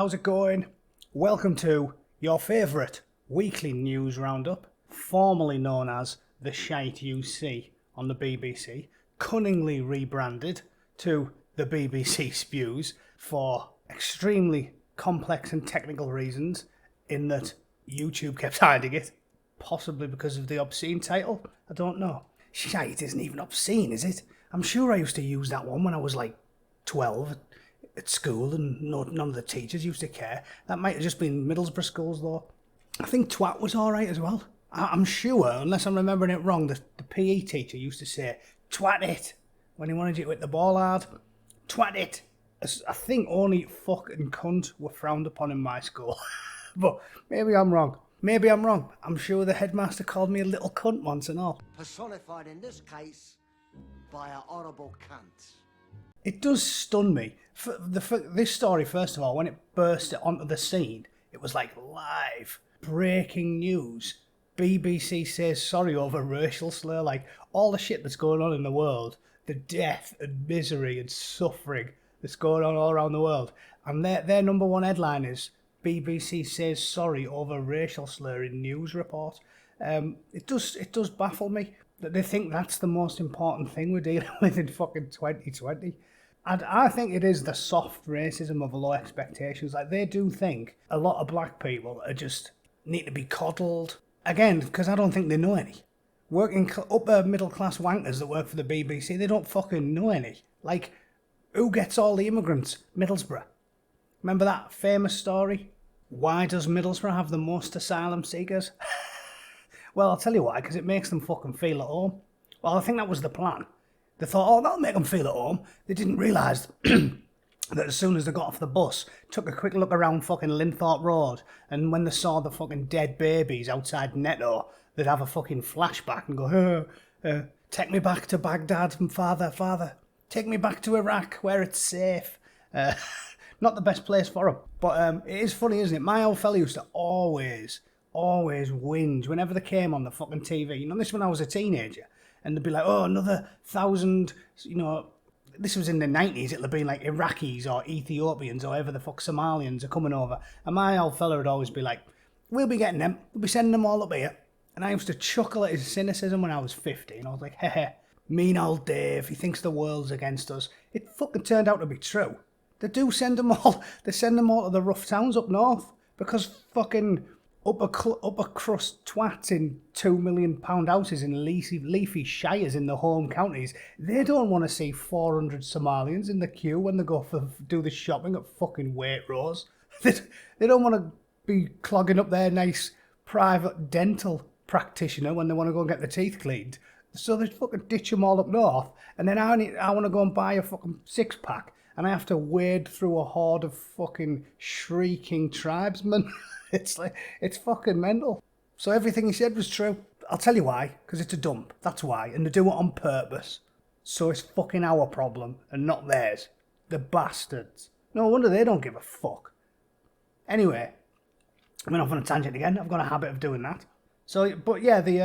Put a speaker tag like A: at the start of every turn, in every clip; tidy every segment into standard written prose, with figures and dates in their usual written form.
A: how's it going? Welcome to your favourite weekly news roundup, formerly known as The Shite You See on the BBC, cunningly rebranded to the BBC Spews for extremely complex and technical reasons, in that YouTube kept hiding it, possibly because of the obscene title. I don't know. Shite isn't even obscene, is it? I'm sure I used to use that one when I was like 12 at school and none of the teachers used to care. That might have just been Middlesbrough schools though. I think twat was alright as well. I'm sure, unless I'm remembering it wrong, the PE teacher used to say, twat it, when he wanted you to hit the ball hard. Twat it. I think only fuck and cunt were frowned upon in my school. But maybe I'm wrong. I'm sure the headmaster called me a little cunt once and all.
B: Personified in this case by a horrible cunt.
A: It does stun me. This story, first of all, when it burst onto the scene, it was like live, breaking news. BBC says sorry over racial slur, like all the shit that's going on in the world, the death and misery and suffering that's going on all around the world. And their number one headline is, BBC says sorry over racial slur in news report. It does baffle me that they think that's the most important thing we're dealing with in fucking 2020. And I think it is the soft racism of low expectations. Like, they do think a lot of black people are just need to be coddled. Again, because I don't think they know any. Working upper middle class wankers that work for the BBC, they don't fucking know any. Like, who gets all the immigrants? Middlesbrough. Remember that famous story? Why does Middlesbrough have the most asylum seekers? Well, I'll tell you why, because it makes them fucking feel at home. Well, I think that was the plan. They thought, oh, that'll make them feel at home. They didn't realise that as soon as they got off the bus, took a quick look around fucking Linthorpe Road, and when they saw the fucking dead babies outside Netto, they'd have a fucking flashback and go, take me back to Baghdad, father. Take me back to Iraq, where it's safe. Not the best place for them. But it is funny, isn't it? My old fella used to always whinge whenever they came on the fucking TV. You know, this when I was a teenager. And they'd be like, oh, another 1,000, you know, this was in the 90s, it'll have been like Iraqis or Ethiopians or whatever the fuck Somalians are coming over. And my old fella would always be like, we'll be getting them, we'll be sending them all up here. And I used to chuckle at his cynicism when I was 50. And I was like, heh, mean old Dave, he thinks the world's against us. It fucking turned out to be true. They do send them all, they send them all to the rough towns up north. Because fucking upper crust twats in £2 million houses in leafy shires in the home counties, they don't want to see 400 Somalians in the queue when they go do the shopping at fucking Waitrose. They don't want to be clogging up their nice private dental practitioner when they want to go and get their teeth cleaned. So they fucking ditch them all up north, and then I want to go and buy a fucking six-pack, and I have to wade through a horde of fucking shrieking tribesmen. It's fucking mental. So everything he said was true. I'll tell you why, because it's a dump. That's why. And they do it on purpose. So it's fucking our problem and not theirs. The bastards. No wonder they don't give a fuck. Anyway, I went off on a tangent again. I've got a habit of doing that. So, but yeah, they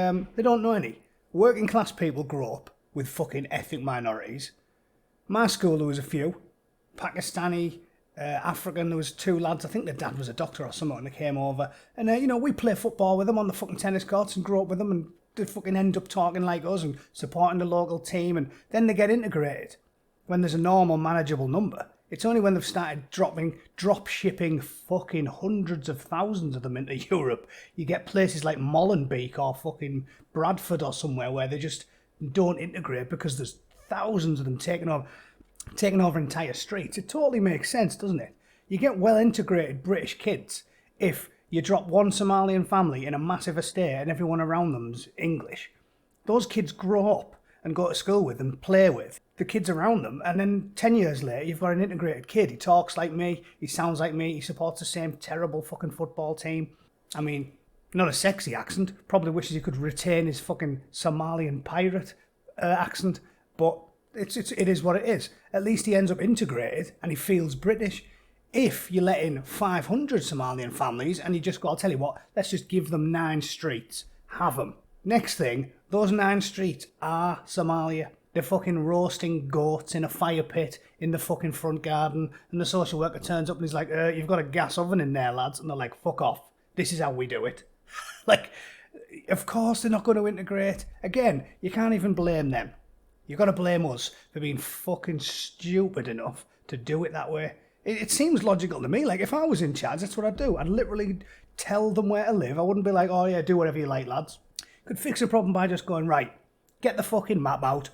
A: don't know any. Working class people grow up with fucking ethnic minorities. My school, there was a few. Pakistani, African, there was two lads, I think their dad was a doctor or something, and they came over. And, you know, we play football with them on the fucking tennis courts and grow up with them, and they fucking end up talking like us and supporting the local team, and then they get integrated when there's a normal, manageable number. It's only when they've started drop shipping fucking hundreds of thousands of them into Europe, you get places like Molenbeek or fucking Bradford or somewhere where they just don't integrate because there's thousands of them taking over entire streets. It totally makes sense, doesn't it? You get well-integrated British kids if you drop one Somalian family in a massive estate and everyone around them's English. Those kids grow up and go to school with and play with the kids around them, and then 10 years later you've got an integrated kid. He talks like me, he sounds like me, he supports the same terrible fucking football team. I mean, not a sexy accent, probably wishes he could retain his fucking Somalian pirate accent, but it is what it is. At least he ends up integrated and he feels British. If you let in 500 Somalian families and you just go, I'll tell you what, let's just give them 9 streets, have them. Next thing, those 9 streets are Somalia. They're fucking roasting goats in a fire pit in the fucking front garden, and the social worker turns up and he's like, you've got a gas oven in there, lads. And they're like, fuck off. This is how we do it. Like, of course they're not going to integrate. Again, you can't even blame them. You've got to blame us for being fucking stupid enough to do it that way. It seems logical to me. Like, if I was in charge, that's what I'd do. I'd literally tell them where to live. I wouldn't be like, oh yeah, do whatever you like, lads. Could fix the problem by just going, right, get the fucking map out,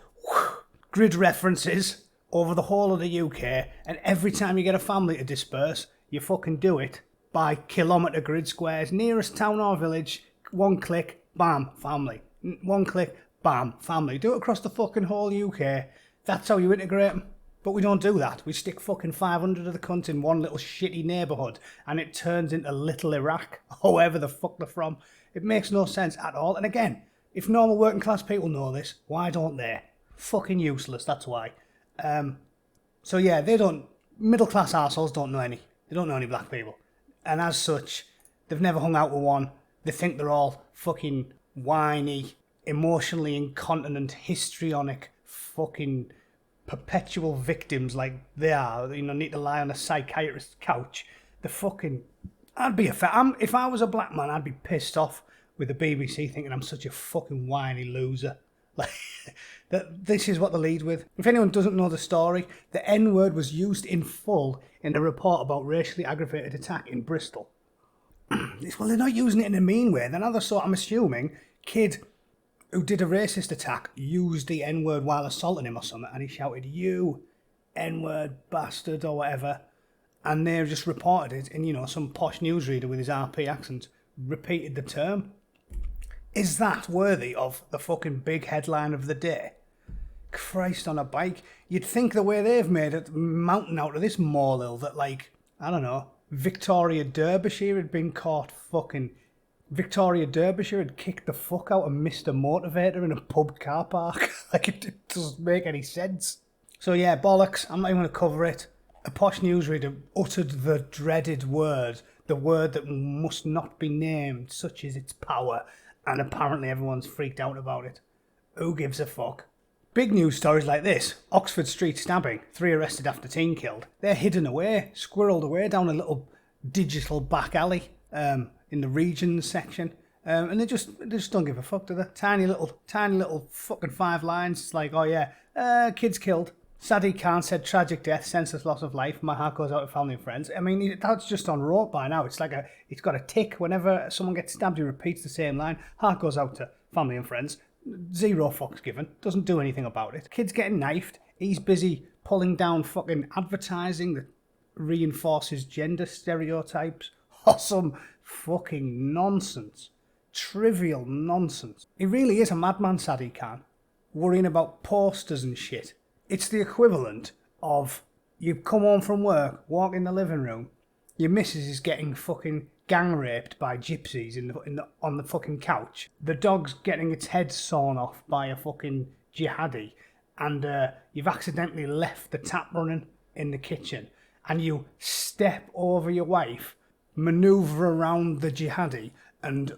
A: grid references over the whole of the UK, and every time you get a family to disperse, you fucking do it by kilometre grid squares. Nearest town or village, one click, bam, family. One click, bam, family. Do it across the fucking whole UK. That's how you integrate them. But we don't do that. We stick fucking 500 of the cunts in one little shitty neighbourhood, and it turns into little Iraq, or wherever the fuck they're from. It makes no sense at all. And again, if normal working class people know this, why don't they? Fucking useless, that's why. So yeah, they don't... Middle class arseholes don't know any. They don't know any black people. And as such, they've never hung out with one. They think they're all fucking whiny, emotionally incontinent, histrionic, fucking perpetual victims like they are. You know, need to lie on a psychiatrist's couch. The fucking... if I was a black man, I'd be pissed off with the BBC thinking I'm such a fucking whiny loser. Like, this is what they lead with. If anyone doesn't know the story, the N-word was used in full in a report about racially aggravated attack in Bristol. Well, they're not using it in a mean way. Then other sort, I'm assuming, kid who did a racist attack used the N-word while assaulting him or something, and he shouted, "You N-word bastard," or whatever. And they just reported it, and, you know, some posh newsreader with his RP accent repeated the term. Is that worthy of the fucking big headline of the day? Christ on a bike. You'd think the way they've made it mountain out of this molehill that, like, I don't know, Victoria Derbyshire had been caught fucking... Victoria Derbyshire had kicked the fuck out of Mr. Motivator in a pub car park. Like, it doesn't make any sense. So yeah, bollocks. I'm not even going to cover it. A posh newsreader uttered the dreaded word, the word that must not be named, such is its power, and apparently everyone's freaked out about it. Who gives a fuck? Big news stories like this. Oxford Street stabbing, 3 arrested after teen killed. They're hidden away, squirreled away down a little digital back alley in the regions section. And they just don't give a fuck, do they? Tiny little fucking 5 lines. It's like, oh yeah, kids killed. Sadiq Khan said tragic death, senseless loss of life. My heart goes out to family and friends. I mean, that's just on rote by now. It's like it's got a tick. Whenever someone gets stabbed, he repeats the same line. Heart goes out to family and friends. 0 fucks given. Doesn't do anything about it. Kid's getting knifed. He's busy pulling down fucking advertising that reinforces gender stereotypes or some fucking nonsense. Trivial nonsense. He really is a madman, Sadiq Khan. Worrying about posters and shit. It's the equivalent of you come home from work, walk in the living room, your missus is getting fucking gang raped by gypsies on the fucking couch. The dog's getting its head sawn off by a fucking jihadi, and you've accidentally left the tap running in the kitchen, and you step over your wife, manoeuvre around the jihadi, and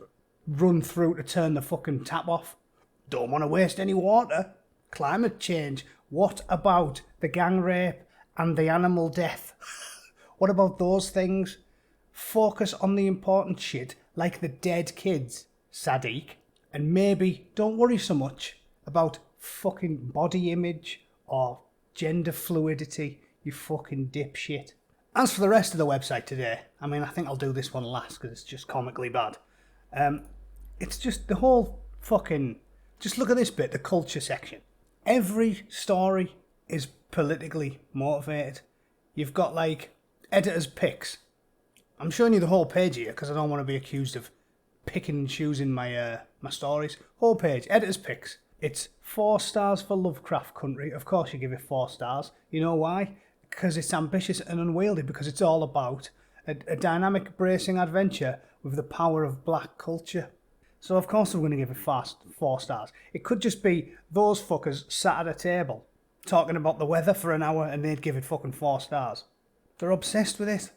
A: run through to turn the fucking tap off. Don't want to waste any water. Climate change. What about the gang rape and the animal death? What about those things? Focus on the important shit, like the dead kids, Sadiq, and maybe don't worry so much about fucking body image or gender fluidity, you fucking dipshit. As for the rest of the website today, I mean, I think I'll do this one last because it's just comically bad. It's just the whole fucking... Just look at this bit, the culture section. Every story is politically motivated. You've got, like, editor's picks. I'm showing you the whole page here because I don't want to be accused of picking and choosing my stories. Whole page, editor's picks. It's 4 stars for Lovecraft Country. Of course you give it 4 stars. You know why? Because it's ambitious and unwieldy, because it's all about a dynamic, bracing adventure with the power of black culture. So of course I'm going to give it 4 stars. It could just be those fuckers sat at a table talking about the weather for an hour and they'd give it fucking 4 stars. They're obsessed with it.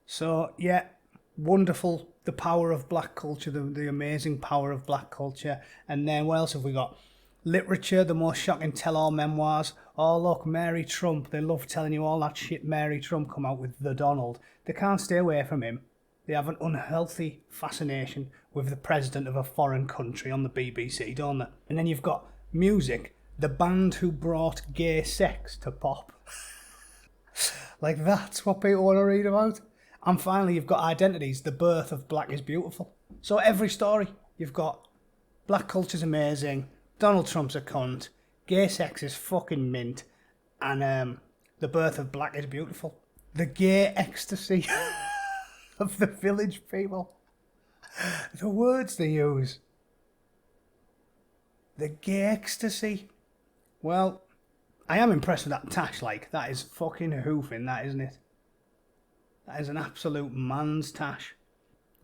A: So yeah, wonderful. The power of black culture, the amazing power of black culture. And then what else have we got? Literature, the most shocking tell-all memoirs. Oh look, Mary Trump, they love telling you all that shit Mary Trump come out with The Donald. They can't stay away from him. They have an unhealthy fascination with the president of a foreign country on the BBC, don't they? And then you've got music, the band who brought gay sex to pop. Like, that's what people want to read about. And finally, you've got identities, the birth of Black is Beautiful. So every story, you've got black culture's amazing, Donald Trump's a cunt, gay sex is fucking mint, and the birth of Black is Beautiful. The gay ecstasy of the village people. The words they use. The gay ecstasy. Well, I am impressed with that tash, like. That is fucking hoofing, that, isn't it? That is an absolute man's tash.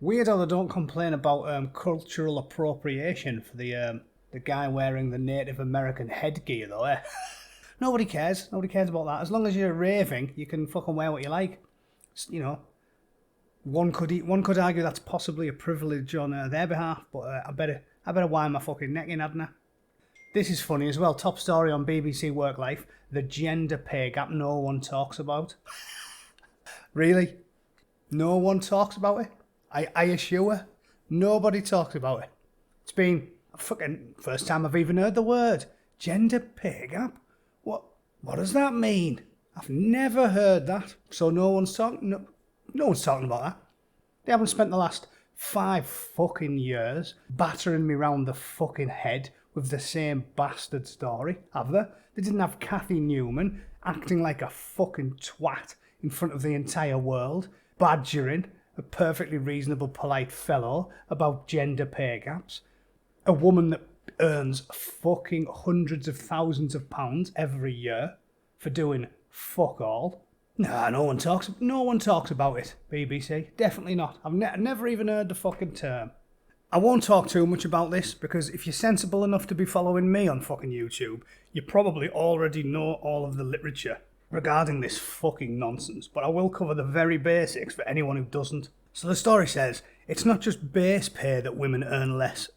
A: Weird how they don't complain about cultural appropriation for the guy wearing the Native American headgear, though, eh? Nobody cares. Nobody cares about that. As long as you're raving, you can fucking wear what you like. You know, one could argue that's possibly a privilege on their behalf, but I better wind my fucking neck in, hadn't I? This is funny as well. Top story on BBC Work Life: the gender pay gap no one talks about. Really? No one talks about it? I assure nobody talks about it. It's been fucking first time I've even heard the word gender pay gap. What does that mean? I've never heard that. So no one's talking about that. They haven't spent the last 5 fucking years battering me round the fucking head with the same bastard story, have they? They didn't have Kathy Newman acting like a fucking twat in front of the entire world, badgering a perfectly reasonable, polite fellow about gender pay gaps. A woman that earns fucking hundreds of thousands of pounds every year for doing fuck all. Nah, no one talks about it, BBC. Definitely not. I've never even heard the fucking term. I won't talk too much about this, because if you're sensible enough to be following me on fucking YouTube, you probably already know all of the literature regarding this fucking nonsense, but I will cover the very basics for anyone who doesn't. So the story says, it's not just base pay that women earn less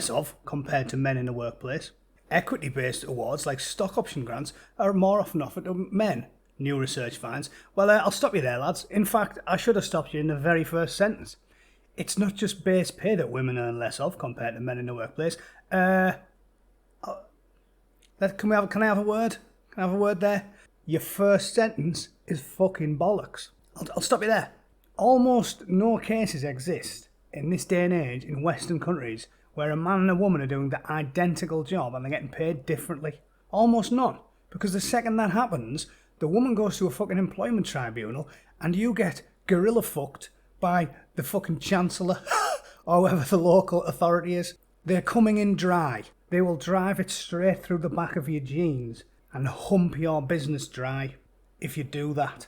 A: of compared to men in the workplace. Equity-based awards like stock option grants are more often offered to men, new research finds. Well, I'll stop you there, lads. In fact, I should have stopped you in the very first sentence. It's not just base pay that women earn less of compared to men in the workplace. Can I have a word? Can I have a word there? Your first sentence is fucking bollocks. I'll stop you there. Almost no cases exist in this day and age in Western countries where a man and a woman are doing the identical job and they're getting paid differently. Almost none. Because the second that happens, the woman goes to a fucking employment tribunal and you get gorilla fucked by the fucking chancellor or whoever the local authority is. They're coming in dry. They will drive it straight through the back of your jeans and hump your business dry if you do that.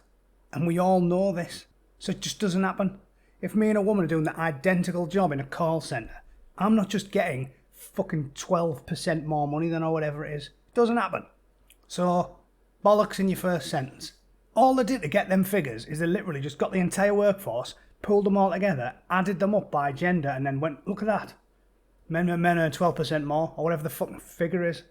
A: And we all know this. So it just doesn't happen. If me and a woman are doing the identical job in a call centre, I'm not just getting fucking 12% more money than or whatever it is. It doesn't happen. So, bollocks in your first sentence. All they did to get them figures is they literally just got the entire workforce, pulled them all together, added them up by gender, and then went, look at that. Men earn 12% more, or whatever the fucking figure is.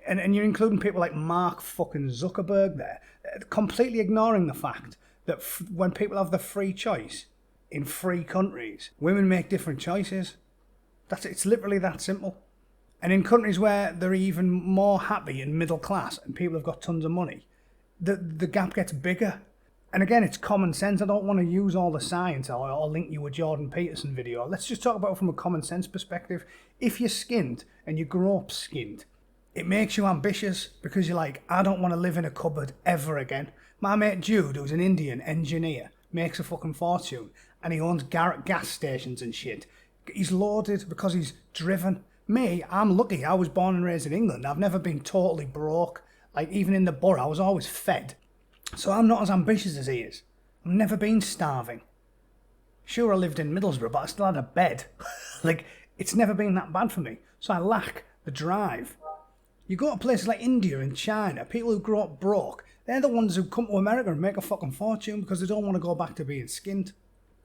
A: And you're including people like Mark fucking Zuckerberg there, completely ignoring the fact that when people have the free choice in free countries, women make different choices. It's literally that simple. And in countries where they're even more happy and middle class and people have got tons of money, the gap gets bigger. And again, it's common sense. I don't want to use all the science or link you a Jordan Peterson video. Let's just talk about it from a common sense perspective. If you're skinned and you grow up skinned, it makes you ambitious because you're like, I don't want to live in a cupboard ever again. My mate Jude, who's an Indian engineer, makes a fucking fortune and he owns gas stations and shit. He's loaded because he's driven. Me, I'm lucky. I was born and raised in England. I've never been totally broke. Like, even in the borough, I was always fed. So I'm not as ambitious as he is. I've never been starving. Sure, I lived in Middlesbrough, but I still had a bed. Like, it's never been that bad for me. So I lack the drive. You go to places like India and China, people who grow up broke, they're the ones who come to America and make a fucking fortune because they don't want to go back to being skinned.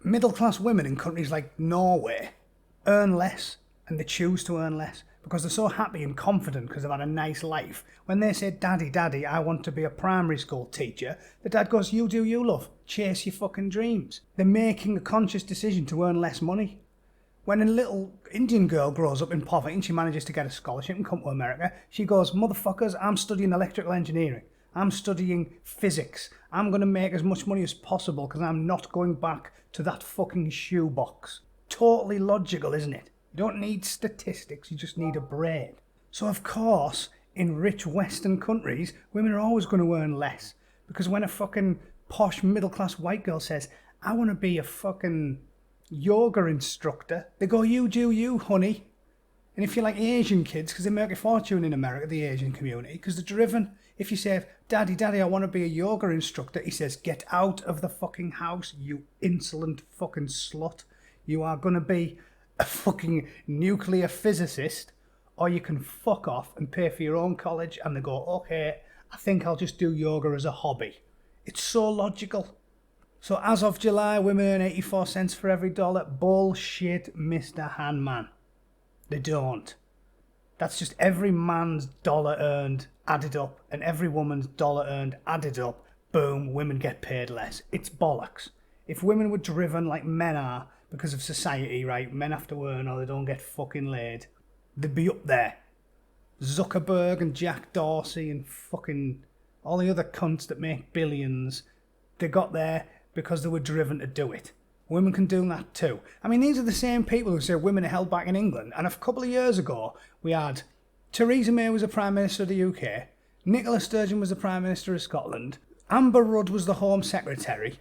A: Middle-class women in countries like Norway earn less, and they choose to earn less because they're so happy and confident because they've had a nice life. When they say, Daddy, Daddy, I want to be a primary school teacher, the dad goes, you do you, love. Chase your fucking dreams. They're making a conscious decision to earn less money. When a little Indian girl grows up in poverty and she manages to get a scholarship and come to America, she goes, motherfuckers, I'm studying electrical engineering. I'm studying physics. I'm going to make as much money as possible because I'm not going back to that fucking shoebox. Totally logical, isn't it? You don't need statistics, you just need a brain. So of course, in rich Western countries, women are always going to earn less. Because when a fucking posh middle-class white girl says, I want to be a fucking yoga instructor, they go, you do you, honey. And if you like Asian kids, because they make a fortune in America, the Asian community, because they're driven. If you say, Daddy, Daddy, I want to be a yoga instructor, he says, get out of the fucking house, you insolent fucking slut. You are going to be a fucking nuclear physicist, or you can fuck off and pay for your own college. And they go, okay, I think I'll just do yoga as a hobby. It's so logical. So as of July, women earn 84 cents for every dollar. Bullshit, Mr. Handman. They don't. That's just every man's dollar earned added up, and every woman's dollar earned added up. Boom, women get paid less. It's bollocks. If women were driven like men are, because of society, right? Men have to earn or they don't get fucking laid. They'd be up there. Zuckerberg and Jack Dorsey and fucking all the other cunts that make billions, they got there because they were driven to do it. Women can do that too. I mean, these are the same people who say women are held back in England. And a couple of years ago, we had Theresa May was the Prime Minister of the UK, Nicola Sturgeon was the Prime Minister of Scotland, Amber Rudd was the Home Secretary,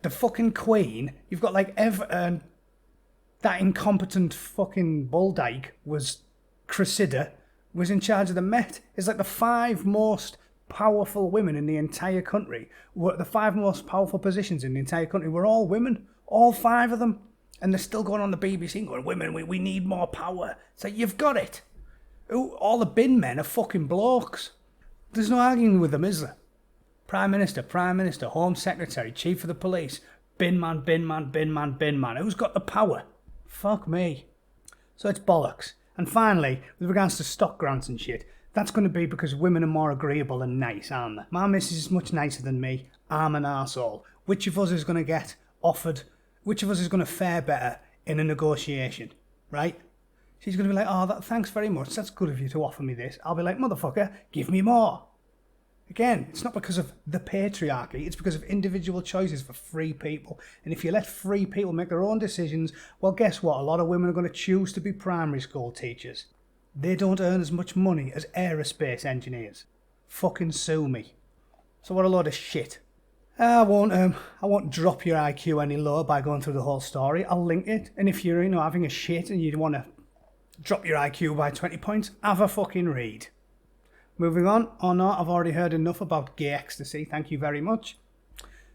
A: the fucking Queen, you've got like that incompetent fucking Bulldyke was Cressida, was in charge of the Met. It's like the 5 most powerful women in the entire country, the 5 most powerful positions in the entire country were all women, all 5 of them. And they're still going on the BBC going, women, we need more power. It's like, you've got it. Ooh, all the bin men are fucking blokes. There's no arguing with them, is there? Prime Minister, Home Secretary, Chief of the Police, bin man. Who's got the power? Fuck me. So it's bollocks. And finally, with regards to stock grants and shit, that's going to be because women are more agreeable and nice, aren't they? My missus is much nicer than me. I'm an arsehole. Which of us is going to get offered? Which of us is going to fare better in a negotiation, right? She's going to be like, oh, thanks very much. That's good of you to offer me this. I'll be like, motherfucker, give me more. Again, it's not because of the patriarchy, it's because of individual choices for free people. And if you let free people make their own decisions, well, guess what? A lot of women are going to choose to be primary school teachers. They don't earn as much money as aerospace engineers. Fucking sue me. So what a load of shit. I won't drop your IQ any lower by going through the whole story. I'll link it. And if you're, having a shit and you want to drop your IQ by 20 points, have a fucking read. Moving on, or not, I've already heard enough about gay ecstasy, thank you very much.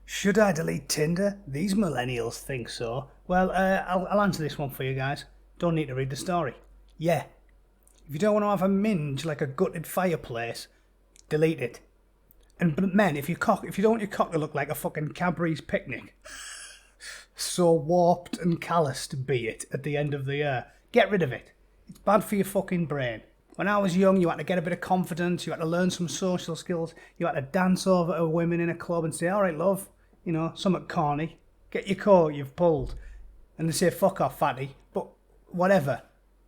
A: Should I delete Tinder? These millennials think so. Well, I'll answer this one for you guys. Don't need to read the story. Yeah. If you don't want to have a minge like a gutted fireplace, delete it. And men, if you don't want your cock to look like a fucking Cadbury's picnic, so warped and calloused be it at the end of the year, get rid of it. It's bad for your fucking brain. When I was young, you had to get a bit of confidence, you had to learn some social skills, you had to dance over to women in a club and say, all right, love, something corny, get your coat you've pulled. And they say, fuck off, fatty. But whatever,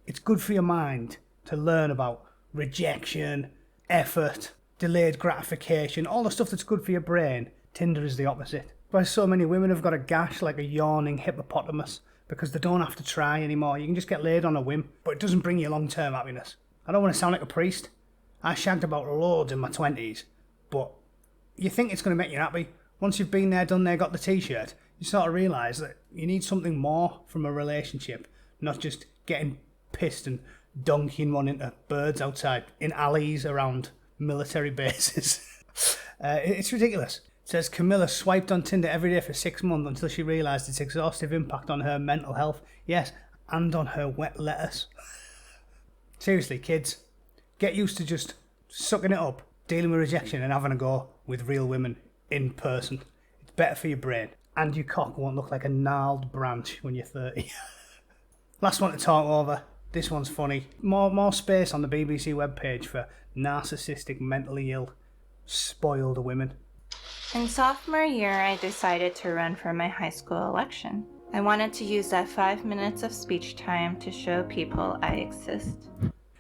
A: it's good for your mind to learn about rejection, effort, delayed gratification, all the stuff that's good for your brain. Tinder is the opposite. Why so many women have got a gash like a yawning hippopotamus because they don't have to try anymore. You can just get laid on a whim, but it doesn't bring you long-term happiness. I don't want to sound like a priest. I shagged about loads in my 20s, but you think it's going to make you happy. Once you've been there, done there, got the t-shirt, you sort of realise that you need something more from a relationship, not just getting pissed and dunking one into birds outside in alleys around military bases. It's ridiculous. It says Camilla swiped on Tinder every day for 6 months until she realised its exhaustive impact on her mental health. Yes, and on her wet lettuce. Seriously, kids, get used to just sucking it up, dealing with rejection and having a go with real women in person. It's better for your brain. And your cock won't look like a gnarled branch when you're 30. Last one to talk over. This one's funny. More space on the BBC webpage for narcissistic, mentally ill, spoiled women.
C: In sophomore year, I decided to run for my high school election. I wanted to use that 5 minutes of speech time to show people I exist.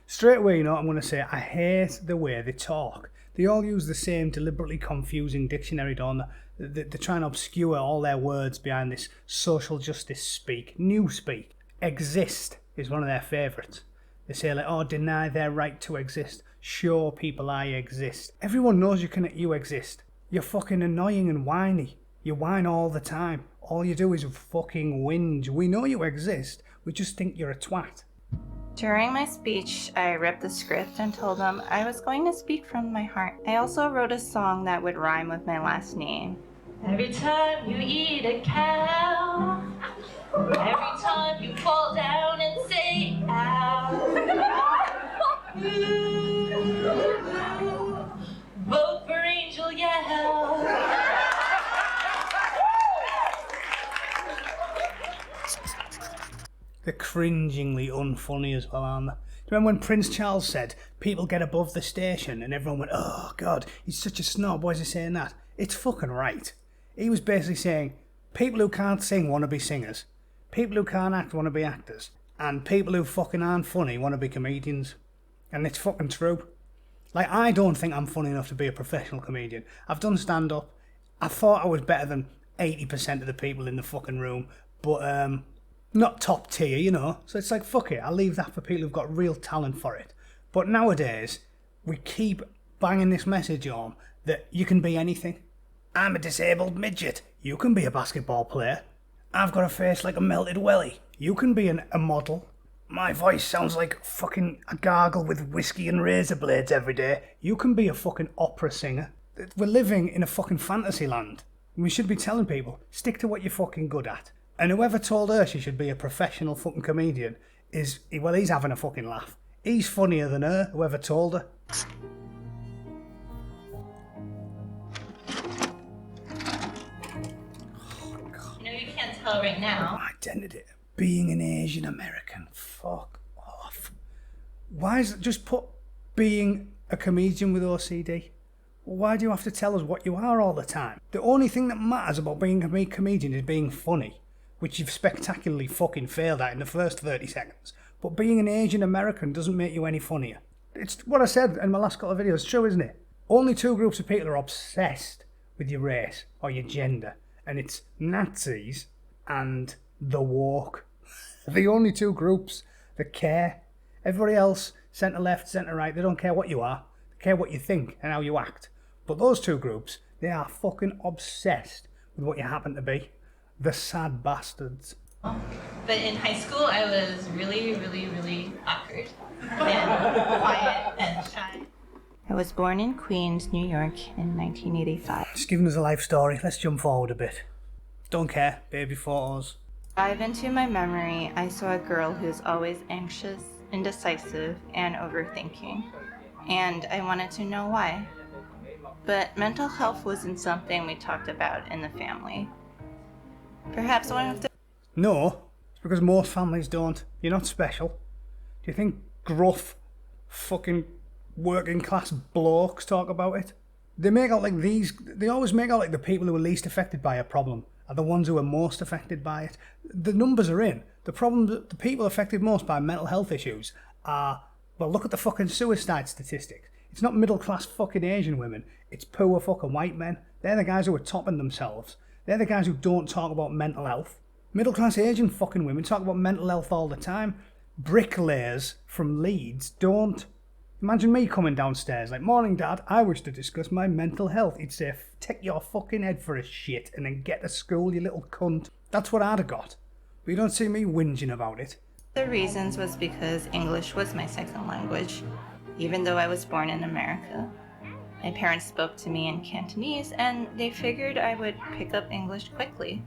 A: Straight away, you know what I'm going to say? I hate the way they talk. They all use the same deliberately confusing dictionary, don't they? They try and obscure all their words behind this social justice speak, new speak. Exist is one of their favourites. They say like, oh, deny their right to exist. Show people I exist. Everyone knows you exist. You're fucking annoying and whiny. You whine all the time. All you do is fucking whinge. We know you exist. We just think you're a twat.
C: During my speech, I ripped the script and told them I was going to speak from my heart. I also wrote a song that would rhyme with my last name. Every time you eat a cow, every time you fall down and say ow, vote for Angel Yell.
A: They're cringingly unfunny as well, aren't they? Do you remember when Prince Charles said, people get above the station, and everyone went, oh God, he's such a snob, why is he saying that? It's fucking right. He was basically saying, people who can't sing want to be singers, people who can't act want to be actors, and people who fucking aren't funny want to be comedians. And it's fucking true. Like, I don't think I'm funny enough to be a professional comedian. I've done stand-up. I thought I was better than 80% of the people in the fucking room, but, not top tier, you know. So it's like, fuck it, I'll leave that for people who've got real talent for it. But nowadays, we keep banging this message on that you can be anything. I'm a disabled midget. You can be a basketball player. I've got a face like a melted welly. You can be a model. My voice sounds like fucking a gargle with whiskey and razor blades every day. You can be a fucking opera singer. We're living in a fucking fantasy land. We should be telling people, stick to what you're fucking good at. And whoever told her she should be a professional fucking comedian he's having a fucking laugh. He's funnier than her, whoever told her.
C: You know you can't tell right now.
A: Identity. Being an Asian American. Fuck off. Why is it just put being a comedian with OCD? Why do you have to tell us what you are all the time? The only thing that matters about being a comedian is being funny, which you've spectacularly fucking failed at in the first 30 seconds. But being an Asian American doesn't make you any funnier. It's what I said in my last couple of videos. It's true, isn't it? Only two groups of people are obsessed with your race or your gender, and it's Nazis and the woke. The only two groups that care. Everybody else, centre left, centre right, they don't care what you are. They care what you think and how you act. But those two groups, they are fucking obsessed with what you happen to be. The sad bastards.
C: But in high school, I was really, really, really awkward and quiet and shy. I was born in Queens, New York in 1985.
A: Just giving us a life story. Let's jump forward a bit. Don't care. Baby photos.
C: Dive into my memory, I saw a girl who's always anxious, indecisive, and overthinking. And I wanted to know why. But mental health wasn't something we talked about in the family. Perhaps one of the...
A: No, it's because most families don't. You're not special. Do you think gruff, fucking working class blokes talk about it? They always make out like the people who are least affected by a problem are the ones who are most affected by it. The numbers are in. The people affected most by mental health issues are, well, look at the fucking suicide statistics. It's not middle class fucking Asian women, it's poor fucking white men. They're the guys who are topping themselves. They're the guys who don't talk about mental health. Middle class Asian fucking women talk about mental health all the time. Bricklayers from Leeds don't. Imagine me coming downstairs like, morning dad, I wish to discuss my mental health. He'd say, take your fucking head for a shit and then get to school, you little cunt. That's what I'd have got. But you don't see me whinging about it.
C: The reasons was because English was my second language, even though I was born in America. My parents spoke to me in Cantonese, and they figured I would pick up English quickly.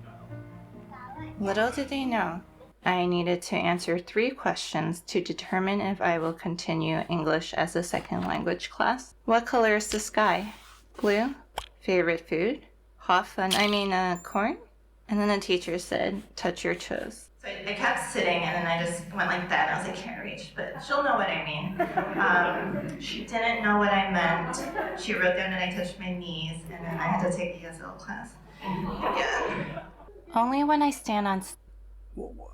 C: Little did they know, I needed to answer 3 questions to determine if I will continue English as a second language class. What color is the sky? Blue. Favorite food? Corn? And then the teacher said, touch your toes. I kept sitting and then I just went like that. I was like, can't reach, but she'll know what I mean. She didn't know what I meant. She wrote down that I touched my knees and then I had to take the ESL class. Yeah. Only when I stand on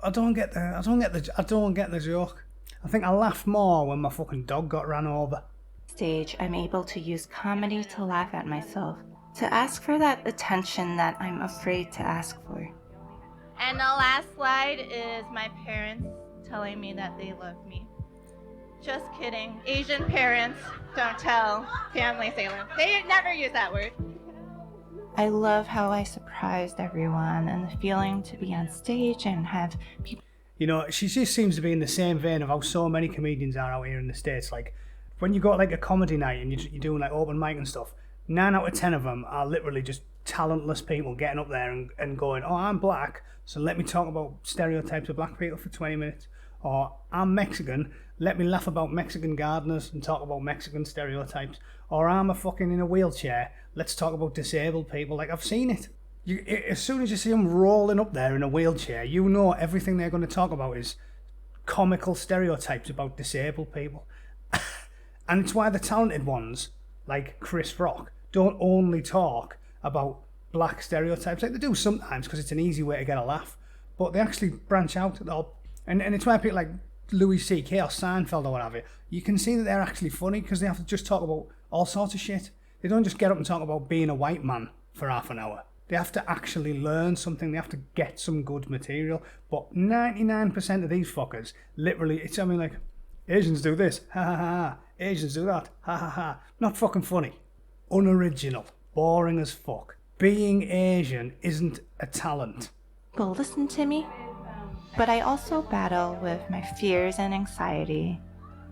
A: I don't get the joke. I think I laughed more when my fucking dog got ran over.
C: stage, I'm able to use comedy to laugh at myself, to ask for that attention that I'm afraid to ask for. And the last slide is my parents telling me that they love me. Just kidding. Asian parents don't tell families they love. They never use that word. I love how I surprised everyone and the feeling to be on stage and have people.
A: You know, she just seems to be in the same vein of how so many comedians are out here in the States. Like, when you got like a comedy night and you're doing like open mic and stuff, 9 out of 10 of them are literally just talentless people getting up there and going, oh, I'm black, so let me talk about stereotypes of black people for 20 minutes. Or I'm Mexican, let me laugh about Mexican gardeners and talk about Mexican stereotypes. Or I'm a fucking in a wheelchair, let's talk about disabled people. Like, I've seen it. As soon as you see them rolling up there in a wheelchair, you know everything they're going to talk about is comical stereotypes about disabled people. And it's why the talented ones, like Chris Rock, don't only talk about black stereotypes. Like, they do sometimes because it's an easy way to get a laugh, but they actually branch out at all. And it's why people like Louis C.K. or Seinfeld or whatever, you can see that they're actually funny because they have to just talk about all sorts of shit. They don't just get up and talk about being a white man for half an hour. They have to actually learn something. They have to get some good material. But 99% of these fuckers, literally, it's something like, Asians do this, ha ha ha. Asians do that, ha ha ha. Not fucking funny. Unoriginal. Boring as fuck. Being Asian isn't a talent.
C: People listen to me, but I also battle with my fears and anxiety.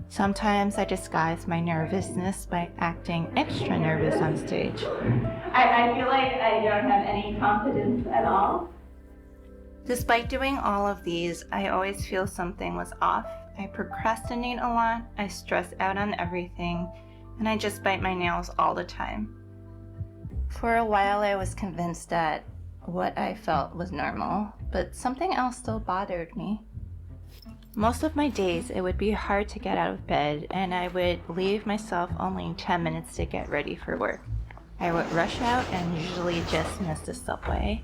C: Sometimes I disguise my nervousness by acting extra nervous on stage. I feel like I don't have any confidence at all. Despite doing all of these, I always feel something was off. I procrastinate a lot, I stress out on everything, and I just bite my nails all the time. For a while I was convinced that what I felt was normal, but something else still bothered me. Most of my days, it would be hard to get out of bed, and I would leave myself only 10 minutes to get ready for work. I would rush out and usually just miss the subway.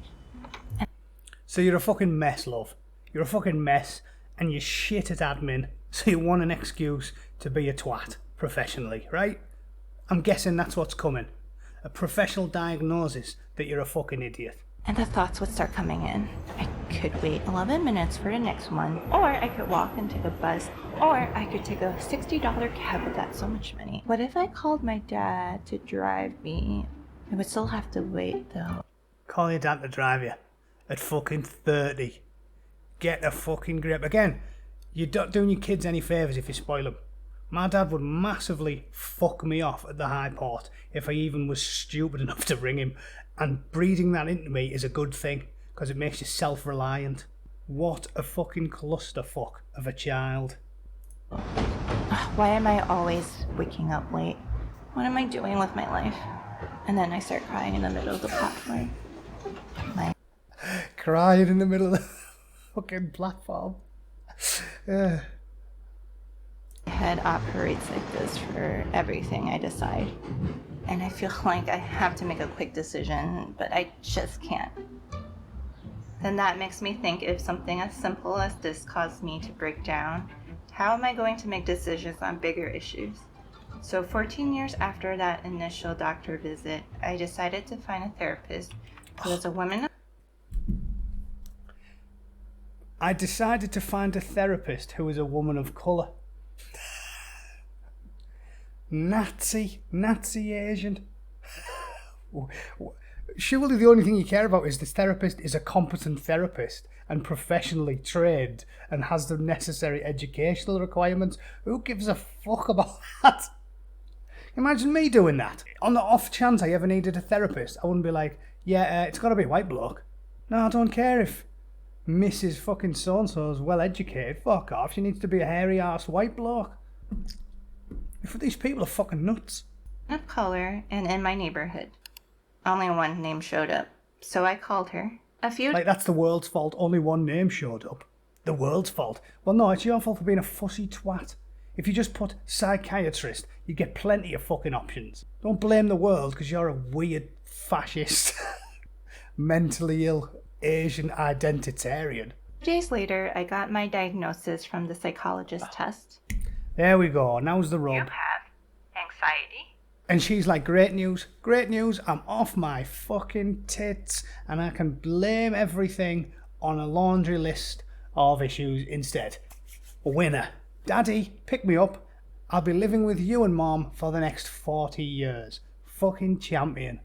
A: So you're a fucking mess, love. You're a fucking mess, and you're shit at admin, so you want an excuse to be a twat, professionally, right? I'm guessing that's what's coming. A professional diagnosis that you're a fucking idiot.
C: And the thoughts would start coming in. I could wait 11 minutes for the next one, or I could walk and take a bus, or I could take a $60 cab, but that's so much money. What if I called my dad to drive me? I would still have to wait, though.
A: Call your dad to drive you at fucking 30. Get a fucking grip. Again, you're not doing your kids any favours if you spoil them. My dad would massively fuck me off at the high port if I even was stupid enough to ring him. And breeding that into me is a good thing, because it makes you self-reliant. What a fucking clusterfuck of a child.
C: Why am I always waking up late? What am I doing with my life? And then I start crying in the middle of the platform.
A: Crying in the middle of the fucking platform.
C: My head operates like this for everything I decide. And I feel like I have to make a quick decision, but I just can't. Then that makes me think, if something as simple as this caused me to break down, how am I going to make decisions on bigger issues? So 14 years after that initial doctor visit, I decided to find a therapist who was a woman.
A: I decided to find a therapist who was a woman of colour. Nazi Asian. Surely the only thing you care about is this therapist is a competent therapist and professionally trained and has the necessary educational requirements. Who gives a fuck about that? Imagine me doing that. On the off chance I ever needed a therapist, I wouldn't be like, yeah, it's got to be a white bloke. No, I don't care if Mrs. fucking so-and-so is well educated. Fuck off, she needs to be a hairy ass white bloke. If these people are fucking nuts.
C: Of color and in my neighborhood. Only one name showed up, so I called her.
A: Like, that's the world's fault. Only one name showed up. the world's fault. Well, no, it's your fault for being a fussy twat. If you just put psychiatrist, you get plenty of fucking options. Don't blame the world because you're a weird fascist, mentally ill Asian identitarian.
C: 2 days later, I got my diagnosis from the psychologist test.
A: There we go, now's the rub.
C: You have anxiety.
A: And she's like, great news, I'm off my fucking tits and I can blame everything on a laundry list of issues instead. Winner. Daddy, pick me up. I'll be living with you and Mom for the next 40 years. Fucking champion.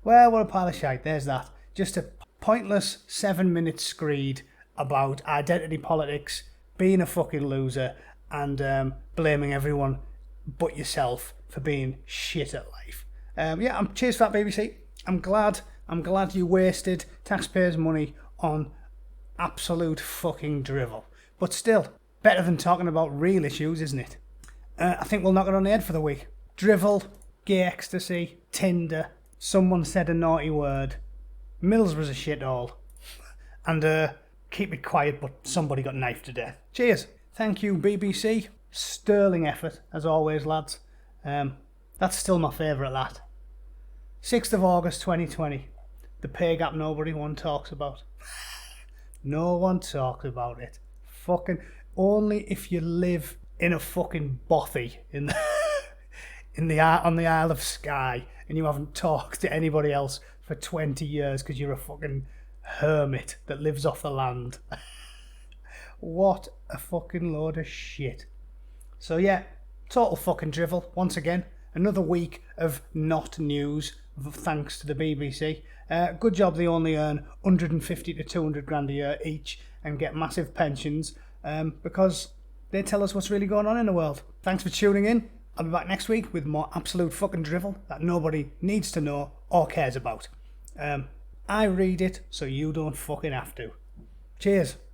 A: Well, what a pile of shite, there's that. Just a pointless 7-minute screed about identity politics, being a fucking loser, and blaming everyone but yourself for being shit at life. Cheers for that, BBC. I'm glad you wasted taxpayers' money on absolute fucking drivel. But still, better than talking about real issues, isn't it? I think we'll knock it on the head for the week. Drivel, gay ecstasy, Tinder, someone said a naughty word, Middlesbrough's a shithole, and keep it quiet but somebody got knifed to death. Cheers. Thank you, BBC. Sterling effort, as always, lads. That's still my favourite lad. 6th of August 2020. The pay gap nobody one talks about. No one talks about it. Fucking only if you live in a fucking bothy on the Isle of Skye and you haven't talked to anybody else for 20 years because you're a fucking hermit that lives off the land. What a fucking load of shit. So yeah, total fucking drivel once again. Another week of not news, thanks to the BBC. Good job they only earn 150 to 200 grand a year each and get massive pensions because they tell us what's really going on in the world. Thanks for tuning in. I'll be back next week with more absolute fucking drivel that nobody needs to know or cares about. I read it so you don't fucking have to. Cheers.